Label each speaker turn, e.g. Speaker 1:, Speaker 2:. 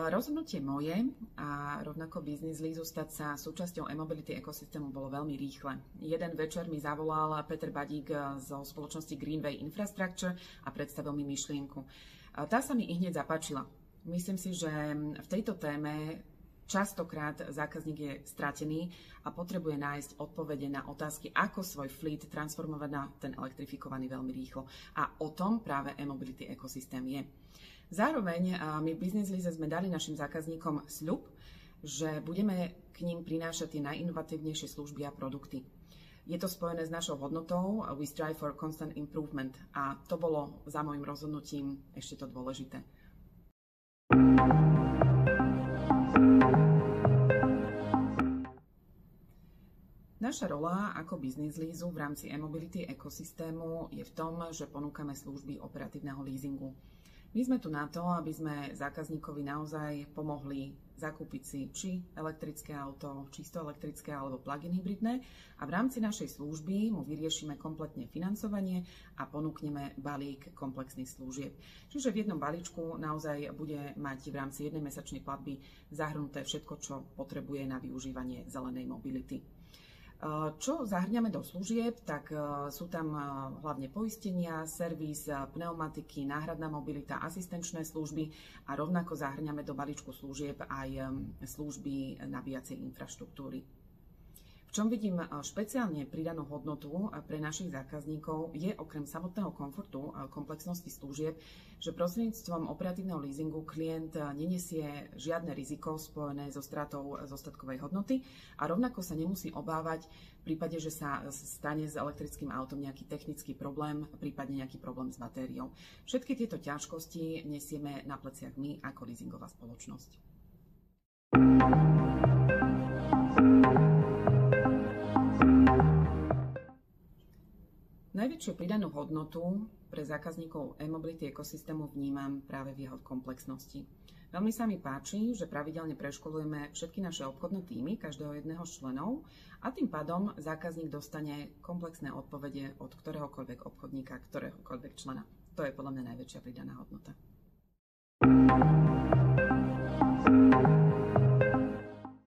Speaker 1: Rozhodnutie moje a rovnako Business Leasu stať sa súčasťou e-mobility ekosystému bolo veľmi rýchle. Jeden večer mi zavolal Peter Badík zo spoločnosti Greenway Infrastructure a predstavil mi myšlienku. Tá sa mi hneď zapáčila. Myslím si, že v tejto téme častokrát zákazník je stratený a potrebuje nájsť odpovede na otázky, ako svoj fleet transformovať na ten elektrifikovaný veľmi rýchlo. A o tom práve e-mobility ekosystém je. Zároveň my v Business Lease sme dali našim zákazníkom sľub, že budeme k ním prinášať tie najinovatívnejšie služby a produkty. Je to spojené s našou hodnotou We strive for constant improvement a to bolo za môjim rozhodnutím ešte to dôležité. Naša rola ako Business Leasu v rámci e-mobility ekosystému je v tom, že ponúkame služby operatívneho leasingu. My sme tu na to, aby sme zákazníkovi naozaj pomohli zakúpiť si či elektrické auto, čisto elektrické alebo plug-in hybridné a v rámci našej služby mu vyriešime kompletne financovanie a ponúkneme balík komplexných služieb. Čiže v jednom balíčku naozaj bude mať v rámci jednej mesačnej platby zahrnuté všetko, čo potrebuje na využívanie zelenej mobility. Čo zahrňame do služieb, tak sú tam hlavne poistenia, servis, pneumatiky, náhradná mobilita, asistenčné služby a rovnako zahrňame do balíčku služieb aj služby nabíjacej infraštruktúry. V čom vidím špeciálne pridanú hodnotu pre našich zákazníkov je okrem samotného komfortu a komplexnosti služieb, že prostredníctvom operatívneho leasingu klient nenesie žiadne riziko spojené so stratou zostatkovej hodnoty a rovnako sa nemusí obávať v prípade, že sa stane s elektrickým autom nejaký technický problém, prípadne nejaký problém s batériou. Všetky tieto ťažkosti nesieme na pleciach my ako leasingová spoločnosť. Najväčšiu pridanú hodnotu pre zákazníkov e-mobility ekosystému vnímam práve v jeho komplexnosti. Veľmi sa mi páči, že pravidelne preškolujeme všetky naše obchodné týmy, každého jedného z členov a tým pádom zákazník dostane komplexné odpovede od ktoréhokoľvek obchodníka, ktoréhokoľvek člena. To je podľa mňa najväčšia pridaná hodnota.